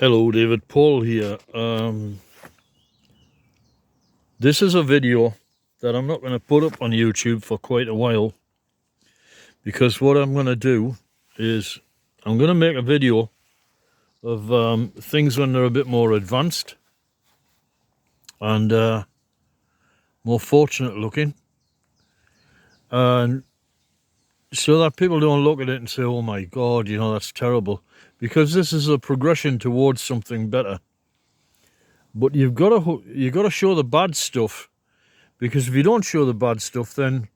Hello, David Paul here. This is a video that I'm not going to put up on YouTube for quite a while, because what I'm going to do is I'm going to make a video of things when they're a bit more advanced and more fortunate looking, and so that people don't look at it and say, oh my god, you know, that's terrible, because this is a progression towards something better. But you've got to show the bad stuff, because if you don't show the bad stuff, then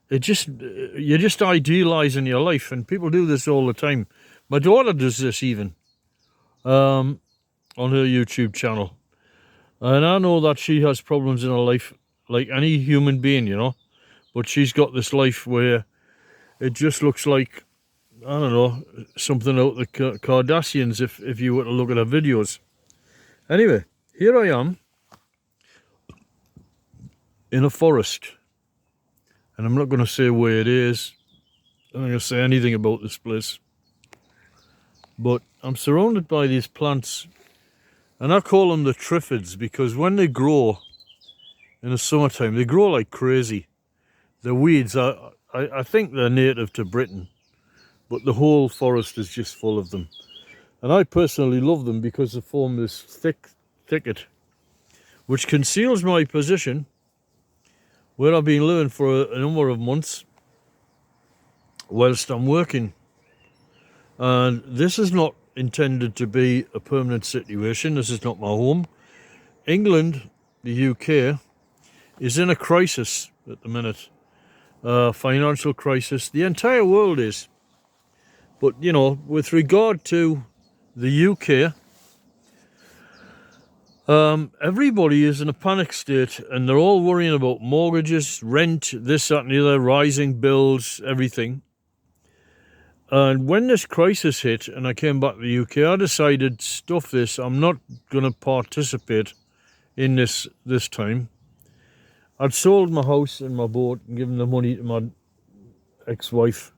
you're just idealizing your life, and people do this all the time. My daughter does this even on her YouTube channel, and I know that she has problems in her life like any human being, you know, but she's got this life where it just looks like, I don't know, something out the Kardashians if you were to look at her videos. Anyway, here I am in a forest, and I'm not going to say where it is. I'm not going to say anything about this place, but I'm surrounded by these plants, and I call them the triffids, because when they grow in the summertime, they grow like crazy. The weeds, I think they're native to Britain, but the whole forest is just full of them. And I personally love them because they form this thick thicket, which conceals my position where I've been living for a number of months whilst I'm working. And this is not intended to be a permanent situation. This is not my home. England, the UK, is in a crisis at the minute. Financial crisis. The entire world is. But, you know, with regard to the UK, everybody is in a panic state, and they're all worrying about mortgages, rent, this, that and the other, rising bills, everything. And when this crisis hit and I came back to the UK, I decided, stuff this, I'm not going to participate in this time. I'd sold my house and my boat and given the money to my ex-wife.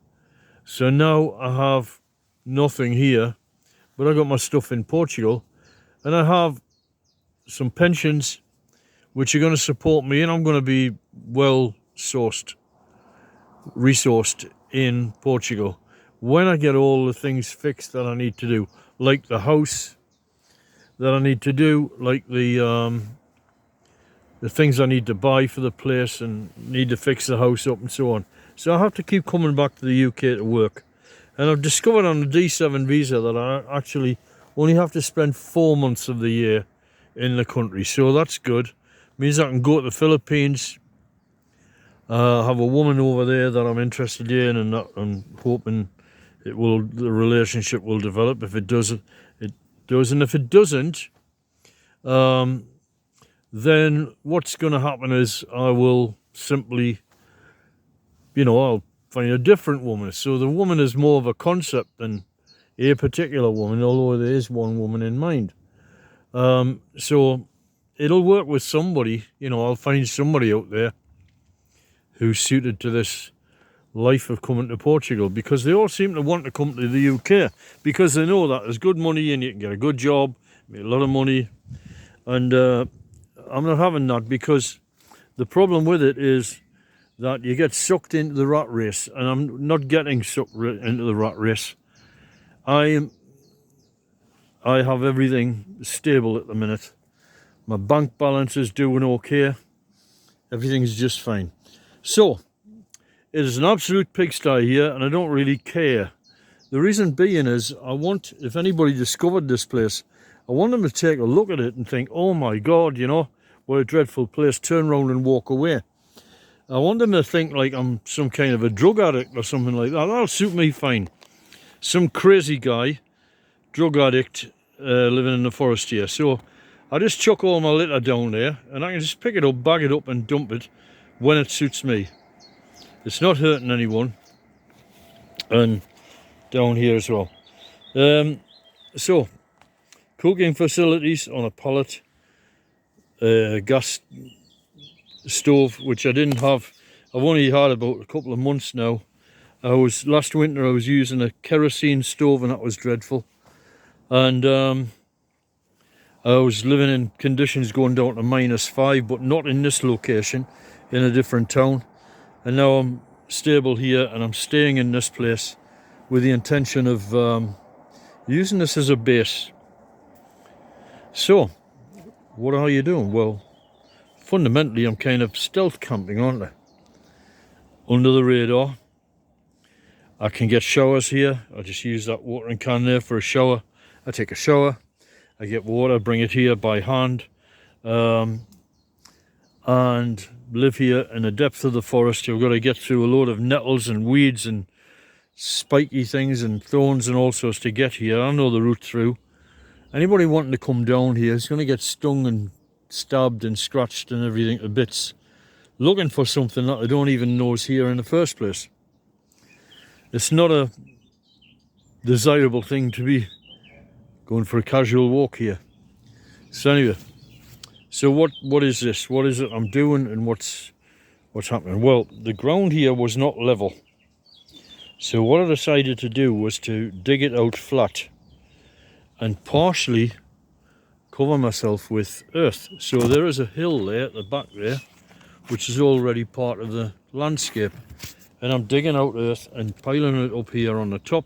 So now I have nothing here, but I got my stuff in Portugal, and I have some pensions which are going to support me, and I'm going to be well resourced in Portugal when I get all the things fixed that I need to do, like the house that I need to do, like the things I need to buy for the place and need to fix the house up and so on. So I have to keep coming back to the UK to work. And I've discovered on the D7 visa that I actually only have to spend 4 months of the year in the country. So that's good. Means I can go to the Philippines, have a woman over there that I'm interested in, and I'm hoping the relationship will develop. If it doesn't, it does. And if it doesn't, then what's going to happen is I will simply, you know, I'll find a different woman. So the woman is more of a concept than a particular woman, although there is one woman in mind. So it'll work with somebody, you know, I'll find somebody out there who's suited to this life of coming to Portugal, because they all seem to want to come to the UK because they know that there's good money and you can get a good job, make a lot of money. And I'm not having that, because the problem with it is that you get sucked into the rat race, and I'm not getting sucked into the rat race. I have everything stable at the minute. My bank balance is doing okay. Everything's just fine. So, it is an absolute pigsty here, and I don't really care. The reason being is, I want, if anybody discovered this place, I want them to take a look at it and think, oh my God, you know, what a dreadful place, turn around and walk away. I want them to think like I'm some kind of a drug addict or something like that. That'll suit me fine. Some crazy guy, drug addict, living in the forest here. So I just chuck all my litter down there, and I can just pick it up, bag it up and dump it when it suits me. It's not hurting anyone. And down here as well. So, cooking facilities on a pallet, gas stove, which I didn't have. I've only had about a couple of months now. Last winter I was using a kerosene stove, and that was dreadful. And I was living in conditions going down to -5, but not in this location, in a different town. And now I'm stable here and I'm staying in this place with the intention of using this as a base. So, what are you doing? Well, fundamentally I'm kind of stealth camping, aren't I? Under the radar. I can get showers here. I just use that watering can there for a shower. I take a shower, I get water, bring it here by hand, and live here in the depth of the forest. You've got to get through a load of nettles and weeds and spiky things and thorns and all sorts to get here. I know the route through. Anybody wanting to come down here is going to get stung and stabbed and scratched and everything to bits, looking for something that they don't even know is here in the first place. It's not a desirable thing to be going for a casual walk here. So anyway, so what is this? What is it I'm doing and what's happening? Well, the ground here was not level. So what I decided to do was to dig it out flat and partially cover myself with earth. So there is a hill there at the back there, which is already part of the landscape. And I'm digging out earth and piling it up here on the top,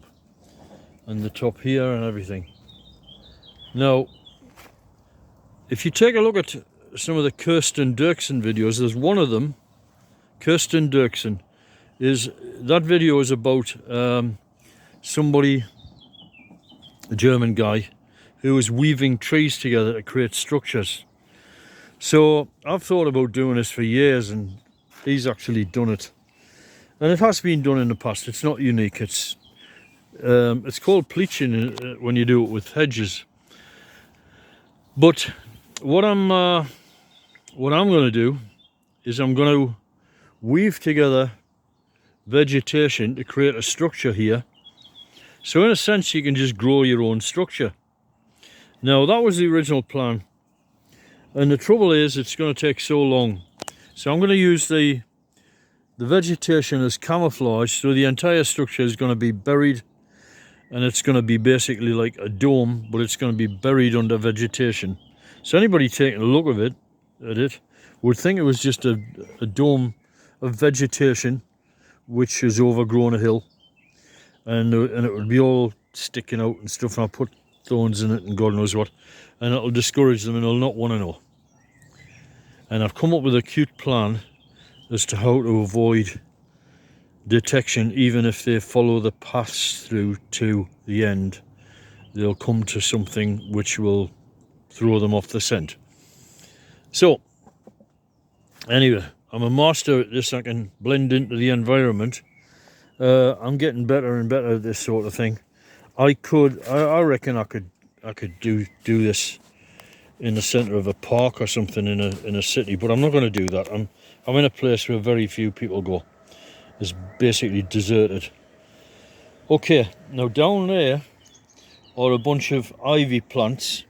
and the top here and everything. Now, if you take a look at some of the Kirsten Dirksen videos, there's one of them, Kirsten Dirksen, that video is about somebody, a German guy, who was weaving trees together to create structures. So I've thought about doing this for years, and he's actually done it. And it has been done in the past. It's not unique. It's called pleaching when you do it with hedges. But what I'm going to do is I'm going to weave together vegetation to create a structure here. So in a sense, you can just grow your own structure. Now that was the original plan, and the trouble is it's going to take so long. So I'm going to use the vegetation as camouflage, so the entire structure is going to be buried, and it's going to be basically like a dome, but it's going to be buried under vegetation. So anybody taking a look at it would think it was just a dome of vegetation which has overgrown a hill, and it would be all sticking out and stuff, and I'll put thorns in it and God knows what, and it'll discourage them and they'll not want to know. And I've come up with a cute plan as to how to avoid detection. Even if they follow the paths through to the end, they'll come to something which will throw them off the scent. So anyway, I'm a master at this. I can blend into the environment. I'm getting better and better at this sort of thing. I reckon I could do this in the centre of a park or something in a city, but I'm not going to do that. I'm in a place where very few people go. It's basically deserted. Okay, now down there are a bunch of ivy plants,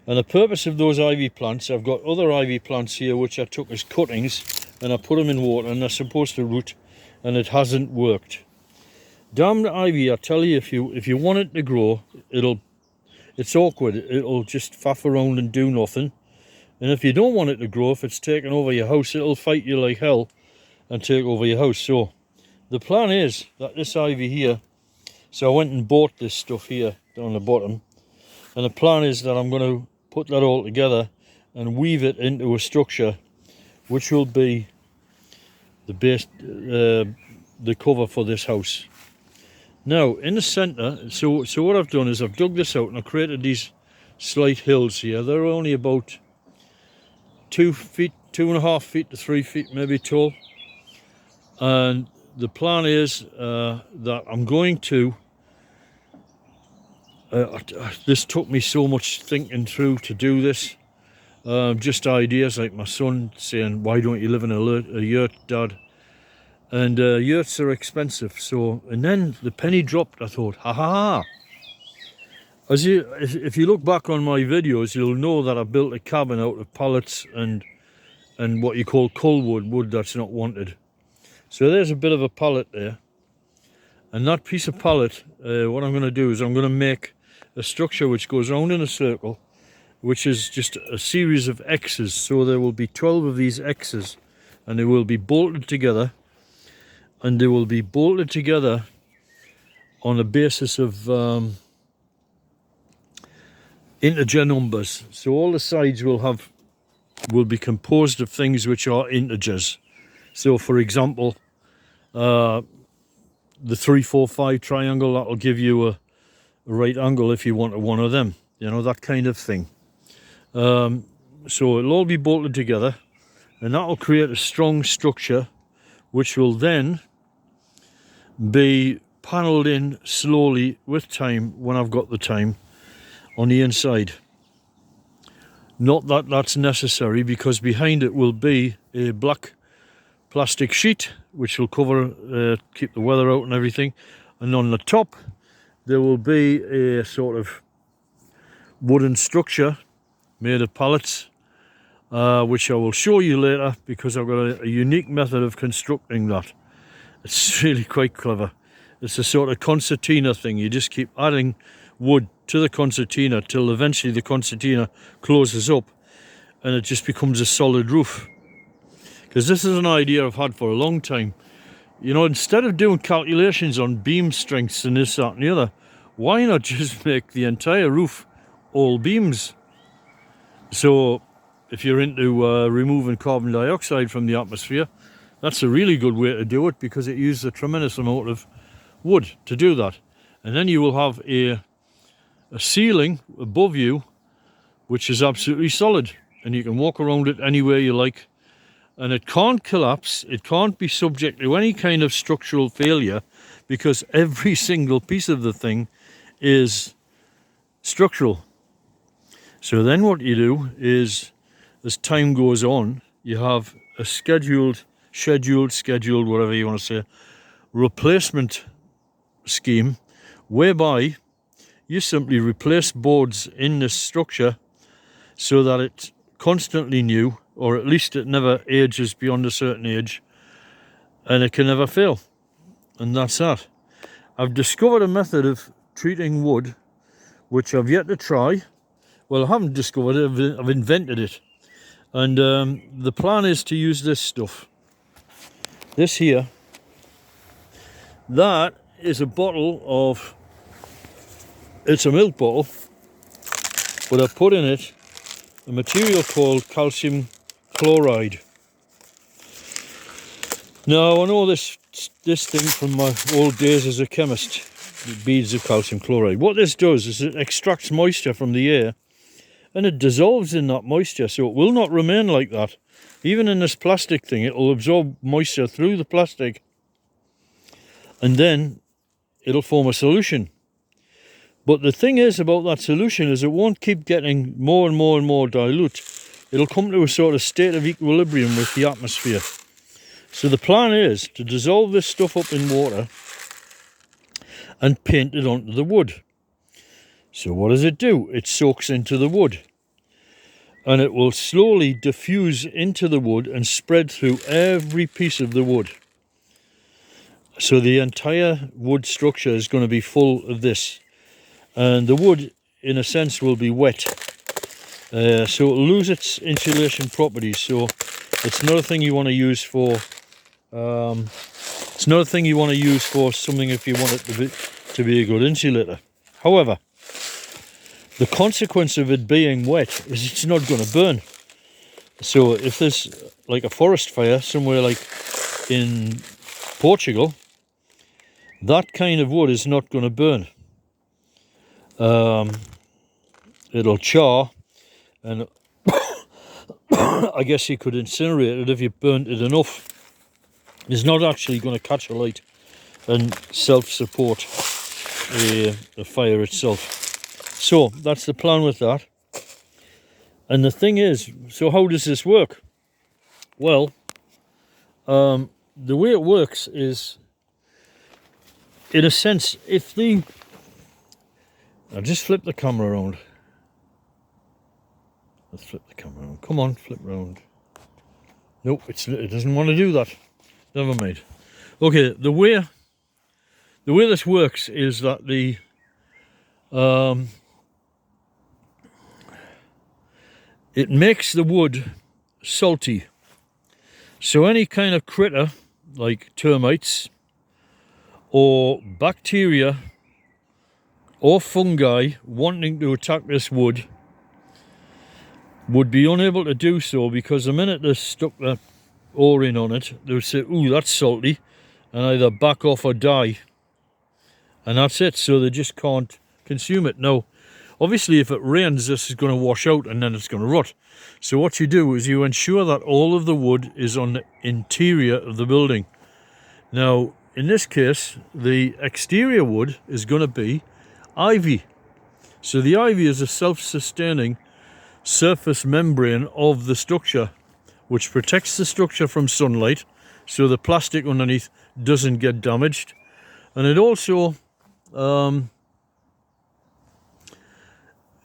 and the purpose of those ivy plants, I've got other ivy plants here which I took as cuttings and I put them in water, and they're supposed to root, and it hasn't worked. Damn the ivy, I tell you, if you want it to grow, it's awkward. It'll just faff around and do nothing. And if you don't want it to grow, if it's taking over your house, it'll fight you like hell and take over your house. So the plan is that this ivy here, so I went and bought this stuff here down the bottom, and the plan is that I'm going to put that all together and weave it into a structure which will be the base, the cover for this house. Now in the centre, so what I've done is I've dug this out and I've created these slight hills here. They're only about 2 feet, 2.5 feet to 3 feet maybe tall, and the plan is that I'm going to this took me so much thinking through to do this, just ideas like my son saying, why don't you live in a yurt, Dad? And yurts are expensive. So, and then the penny dropped. I thought, ha ha ha. If you look back on my videos, you'll know that I built a cabin out of pallets and what you call cullwood, wood that's not wanted. So there's a bit of a pallet there, and that piece of pallet, what I'm going to do is I'm going to make a structure which goes round in a circle, which is just a series of X's. So there will be 12 of these X's, and they will be bolted together, and they will be bolted together on a basis of integer numbers. So all the sides will be composed of things which are integers. So for example, the 3, 4, 5 triangle, that'll give you a right angle if you want one of them, you know, that kind of thing. So it'll all be bolted together, and that'll create a strong structure which will then be panelled in slowly with time when I've got the time on the inside. Not that that's necessary, because behind it will be a black plastic sheet which will cover, keep the weather out and everything, and on the top there will be a sort of wooden structure made of pallets, which I will show you later, because I've got a unique method of constructing that. It's really quite clever. It's a sort of concertina thing. You just keep adding wood to the concertina till eventually the concertina closes up and it just becomes a solid roof. Because this is an idea I've had for a long time. You know, instead of doing calculations on beam strengths and this, that and the other, why not just make the entire roof all beams? So if you're into removing carbon dioxide from the atmosphere, that's a really good way to do it, because it uses a tremendous amount of wood to do that. And then you will have a ceiling above you which is absolutely solid, and you can walk around it anywhere you like, and it can't collapse, it can't be subject to any kind of structural failure, because every single piece of the thing is structural. So then what you do is, as time goes on, you have a scheduled, whatever you want to say, replacement scheme, whereby you simply replace boards in this structure so that it's constantly new, or at least it never ages beyond a certain age, and it can never fail. And that's that. I've discovered a method of treating wood which I've yet to try. Well, I haven't discovered it, I've invented it. And the plan is to use this stuff. This here, that is a bottle of, it's a milk bottle, but I've put in it a material called calcium chloride. Now, I know this thing from my old days as a chemist, beads of calcium chloride. What this does is it extracts moisture from the air, and it dissolves in that moisture, so it will not remain like that. Even in this plastic thing, it will absorb moisture through the plastic, and then it'll form a solution. But the thing is about that solution is it won't keep getting more and more and more dilute. It'll come to a sort of state of equilibrium with the atmosphere. So the plan is to dissolve this stuff up in water and paint it onto the wood. So what does it do? It soaks into the wood, and it will slowly diffuse into the wood and spread through every piece of the wood. So the entire wood structure is going to be full of this, and the wood in a sense will be wet, so it'll lose its insulation properties. So it's not a thing you want to use for something if you want it to be a good insulator. However, the consequence of it being wet is it's not going to burn. So if there's like a forest fire somewhere like in Portugal, that kind of wood is not going to burn. It'll char, and I guess you could incinerate it if you burnt it enough. It's not actually going to catch a light and self-support the fire itself. So that's the plan with that. And the thing is, so how does this work? Well, the way it works is, in a sense, if the... I'll just flip the camera around. Let's flip the camera around. Come on, flip around. Nope, it doesn't want to do that. Never mind. Okay, the way this works is that the it makes the wood salty. So any kind of critter like termites or bacteria or fungi wanting to attack this wood would be unable to do so, because the minute they stuck their oar in on it, they would say, ooh, that's salty, and either back off or die. And that's it. So they just can't consume it. Now, obviously, if it rains, this is going to wash out and then it's going to rot. So what you do is you ensure that all of the wood is on the interior of the building. Now, in this case, the exterior wood is going to be ivy. So the ivy is a self-sustaining surface membrane of the structure, which protects the structure from sunlight, so the plastic underneath doesn't get damaged. And it also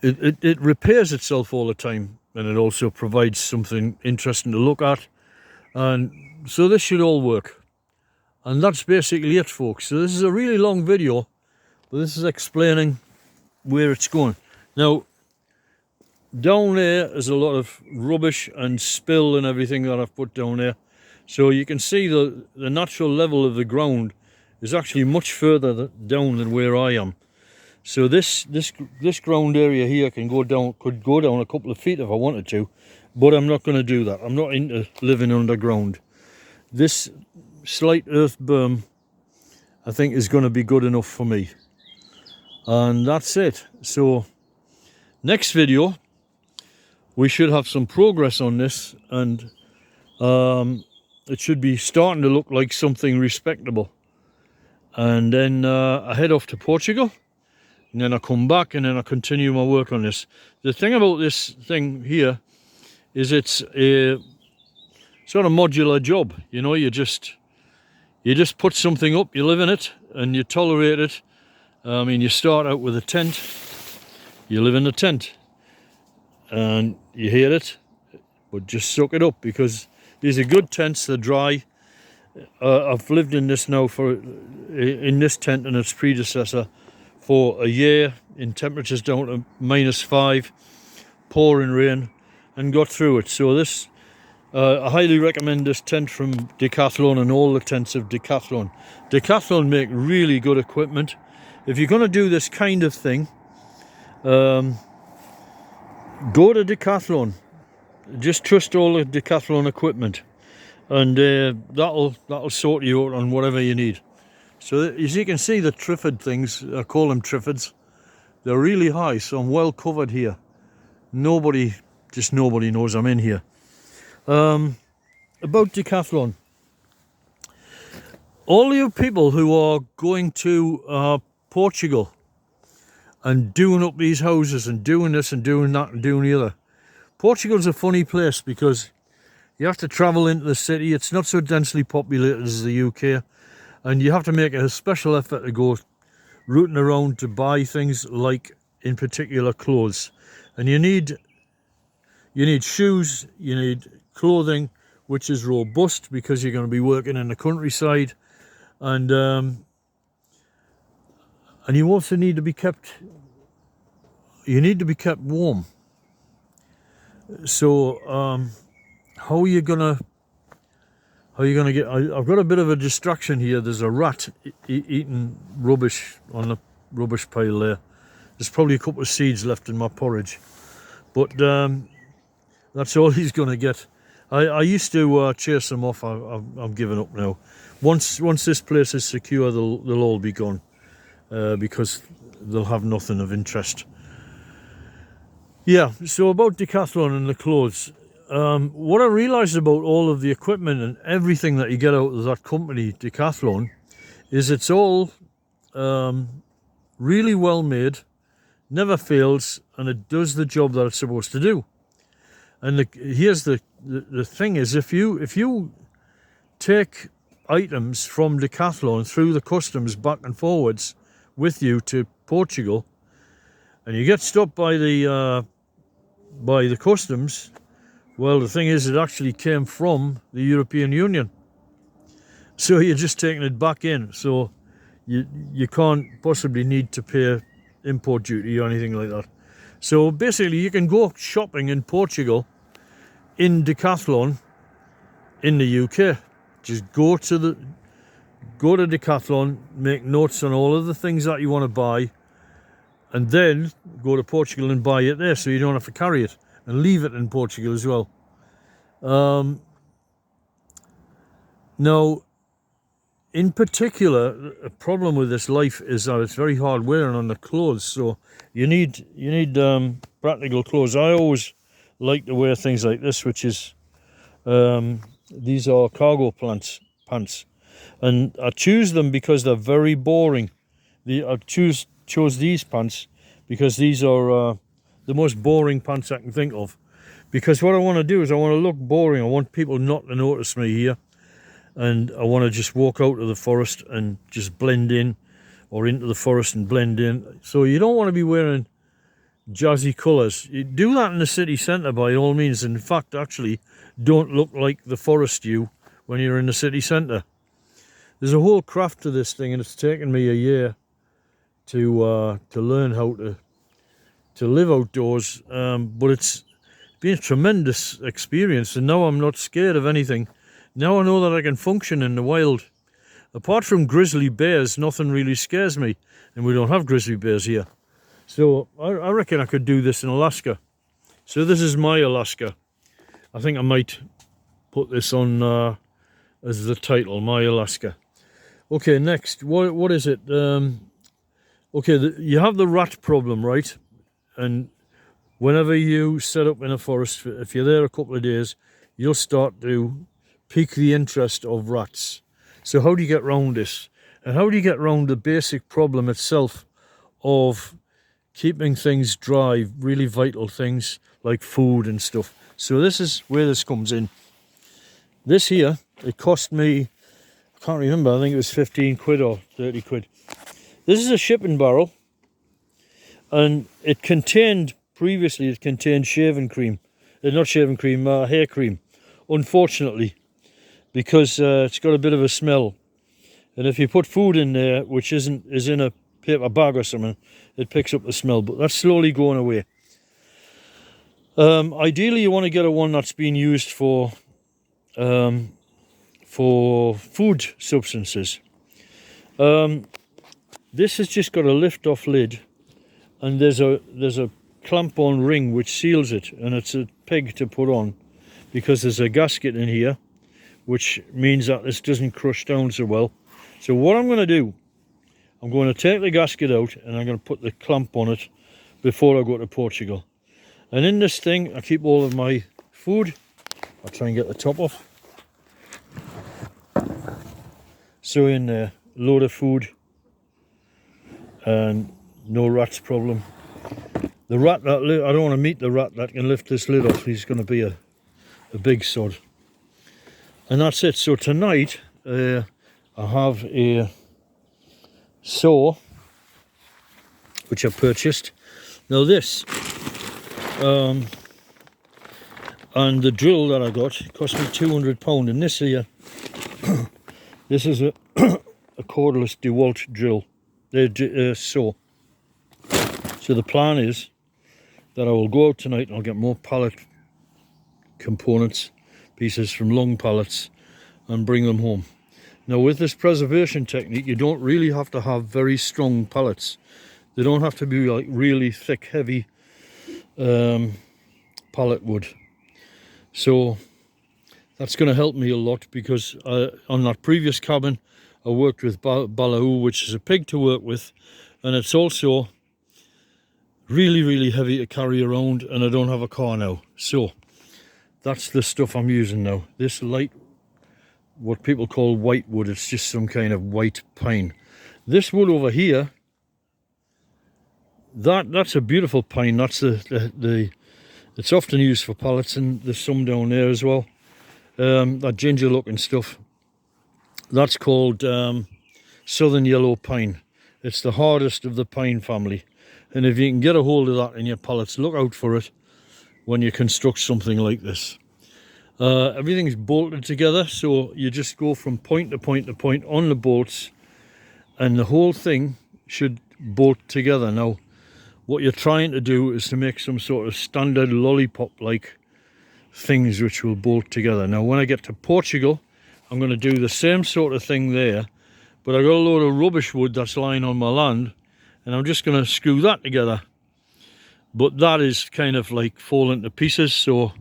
it repairs itself all the time, and it also provides something interesting to look at. And so this should all work. And that's basically it, folks. So this is a really long video, but this is explaining where it's going. Now, down there is a lot of rubbish and spill and everything that I've put down there. So you can see the natural level of the ground is actually much further down than where I am. So this ground area here could go down a couple of feet if I wanted to, but I'm not going to do that. I'm not into living underground. This slight earth berm, I think, is going to be good enough for me. And that's it. So next video, we should have some progress on this, and it should be starting to look like something respectable. And then I head off to Portugal, and then I come back, and then I continue my work on this. The thing about this thing here is it's a sort of modular job. You know, you just put something up, you live in it, and you tolerate it. I mean, you start out with a tent, you live in a tent, and you hate it, but just suck it up, because these are good tents, they're dry. I've lived in this now in this tent and its predecessor for a year, in temperatures down to -5, pouring rain, and got through it. So this, I highly recommend this tent from Decathlon, and all the tents of Decathlon. Decathlon make really good equipment. If you're going to do this kind of thing, go to Decathlon. Just trust all the Decathlon equipment, and that'll sort you out on whatever you need. So as you can see, the triffid things, I call them triffids, they're really high, so I'm well covered here. Nobody knows I'm in here. About Decathlon, all you people who are going to Portugal and doing up these houses and doing this and doing that and doing the other, Portugal's a funny place, because you have to travel into the city. It's not so densely populated as the UK, and you have to make a special effort to go rooting around to buy things, like in particular clothes. And you need shoes, you need clothing which is robust, because you're going to be working in the countryside, and you also need to be kept warm. So how are you gonna get? I've got a bit of a distraction here. There's a rat eating rubbish on the rubbish pile there. There's probably a couple of seeds left in my porridge, but that's all he's gonna get. I used to chase them off. I've given up now. Once this place is secure, they'll all be gone, because they'll have nothing of interest. Yeah, so about Decathlon and the clothes, what I realised about all of the equipment and everything that you get out of that company, Decathlon, is it's all really well made, never fails, and it does the job that it's supposed to do. And here's the thing is, if you take items from Decathlon through the customs back and forwards with you to Portugal, and you get stopped by the customs, well, the thing is, it actually came from the European Union, so you're just taking it back in. So you can't possibly need to pay import duty or anything like that. So basically you can go shopping in Portugal in Decathlon in the UK. Just go to Decathlon, make notes on all of the things that you want to buy, and then go to Portugal and buy it there, so you don't have to carry it and leave it in Portugal as well. Now, in particular, a problem with this life is that it's very hard wearing on the clothes. So you need practical clothes. I always like to wear things like this, which is these are cargo pants, and I choose them because they're very boring. I chose these pants because these are the most boring pants I can think of. Because what I want to do is I want to look boring. I want people not to notice me here. And I want to just walk out of the forest and just blend in, or into the forest and blend in. So you don't want to be wearing jazzy colours. You do that in the city centre by all means. In fact, actually, don't look like the forest you when you're in the city centre. There's a whole craft to this thing, and it's taken me a year to learn how to live outdoors. But it's been a tremendous experience, and now I'm not scared of anything. Now I know that I can function in the wild. Apart from grizzly bears, nothing really scares me. And we don't have grizzly bears here. So I reckon I could do this in Alaska. So this is my Alaska. I think I might put this on as the title, My Alaska. Okay, next, what is it? Okay, you have the rat problem, right? And whenever you set up in a forest, if you're there a couple of days, you'll start to pique the interest of rats. So how do you get around this? And how do you get around the basic problem itself of keeping things dry, really vital things like food and stuff? So this is where this comes in. This here, it cost me, I can't remember, I think it was 15 quid or 30 quid. This is a shipping barrel, and previously it contained shaving cream. Not shaving cream, hair cream. Unfortunately, because it's got a bit of a smell, and if you put food in there which is in a paper bag or something, it picks up the smell. But that's slowly going away. Ideally, you want to get one that's been used for food substances. This has just got a lift off lid, and there's a clamp on ring which seals it, and it's a peg to put on, because there's a gasket in here, which means that this doesn't crush down so well. So what I'm going to do, I'm going to take the gasket out and I'm going to put the clamp on it before I go to Portugal. And in this thing I keep all of my food. I'll try and get the top off. So in there, a load of food, and no rats problem. The rat I don't want to meet the rat that can lift this lid off. He's going to be a big sod. And that's it. So tonight I have a saw which I purchased. Now this and the drill that I got cost me £200, and this here this is a cordless DeWalt drill, saw. So the plan is that I will go out tonight and I'll get more pallet components, pieces from long pallets, and bring them home. Now with this preservation technique, you don't really have to have very strong pallets. They don't have to be like really thick, heavy pallet wood. So that's going to help me a lot, because on that previous cabin I worked with Balahoo, which is a pig to work with, and it's also really heavy to carry around, and I don't have a car now. So that's the stuff I'm using now. This light, what people call white wood, it's just some kind of white pine. This wood over here, that's a beautiful pine. That's it's often used for pallets, and there's some down there as well. That ginger looking stuff, that's called southern yellow pine. It's the hardest of the pine family, and if you can get a hold of that in your pallets, look out for it when you construct something like this. Everything's bolted together, so you just go from point to point to point on the bolts, and the whole thing should bolt together. Now what you're trying to do is to make some sort of standard lollipop-like things which will bolt together. Now when I get to Portugal, I'm going to do the same sort of thing there, but I got a load of rubbish wood that's lying on my land, and I'm just going to screw that together. But that is kind of like falling to pieces, so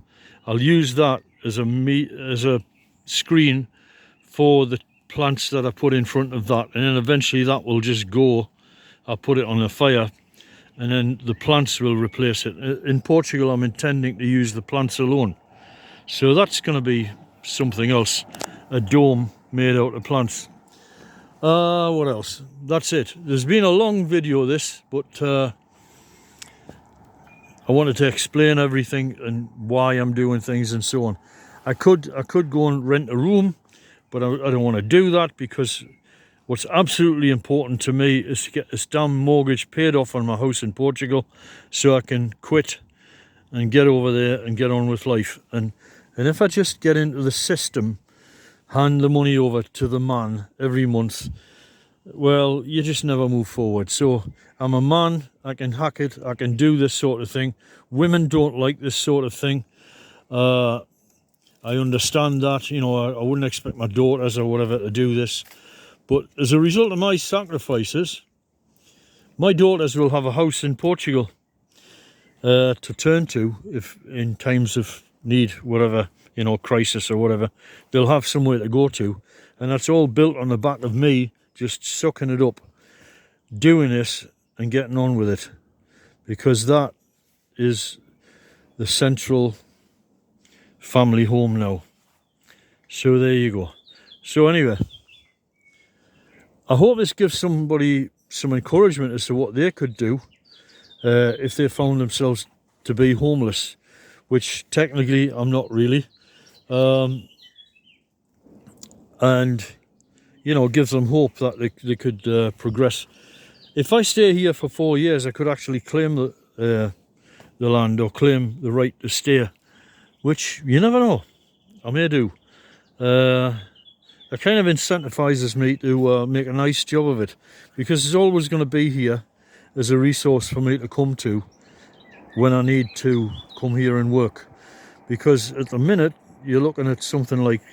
I'll use that as a screen for the plants that I put in front of that, and then eventually that will just go. I'll put it on the fire, and then the plants will replace it. In Portugal, I'm intending to use the plants alone, so that's going to be something else, a dome made out of plants. What else? That's it. There's been a long video this, but I wanted to explain everything and why I'm doing things and so on. I could go and rent a room, but I don't want to do that, because what's absolutely important to me is to get this damn mortgage paid off on my house in Portugal, so I can quit and get over there and get on with life. And if I just get into the system, hand the money over to the man every month, well, you just never move forward. So I'm a man, I can hack it, I can do this sort of thing. Women don't like this sort of thing. I understand that, you know, I wouldn't expect my daughters or whatever to do this. But as a result of my sacrifices, my daughters will have a house in Portugal to turn to if in times of need, whatever, you know, crisis or whatever. They'll have somewhere to go to. And that's all built on the back of me just sucking it up, doing this and getting on with it, because that is the central family home now. So there you go. So anyway, I hope this gives somebody some encouragement as to what they could do if they found themselves to be homeless, which technically I'm not really, and you know, gives them hope that they could progress. If I stay here for 4 years, I could actually claim the land, or claim the right to stay, which you never know, I may do. It kind of incentivizes me to make a nice job of it, because it's always going to be here as a resource for me to come to when I need to come here and work. Because at the minute, you're looking at something like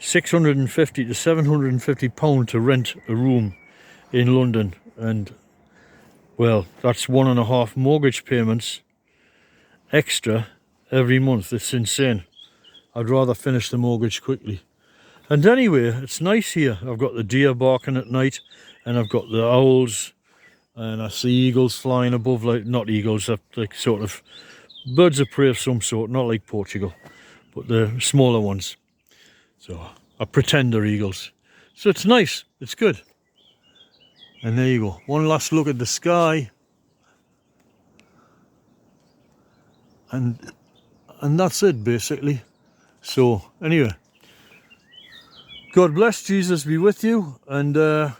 650 to 750 pound to rent a room in London, and well, that's 1.5 mortgage payments extra every month. It's insane. I'd rather finish the mortgage quickly. And anyway, it's nice here. I've got the deer barking at night, and I've got the owls, and I see eagles flying above, like, not eagles, they're like sort of birds of prey of some sort, not like Portugal, but the smaller ones. So I pretend they're eagles. So it's nice, it's good. And there you go. One last look at the sky. And that's it basically. So anyway, God bless, Jesus be with you, and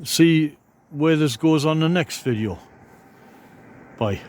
see where this goes on the next video. Bye.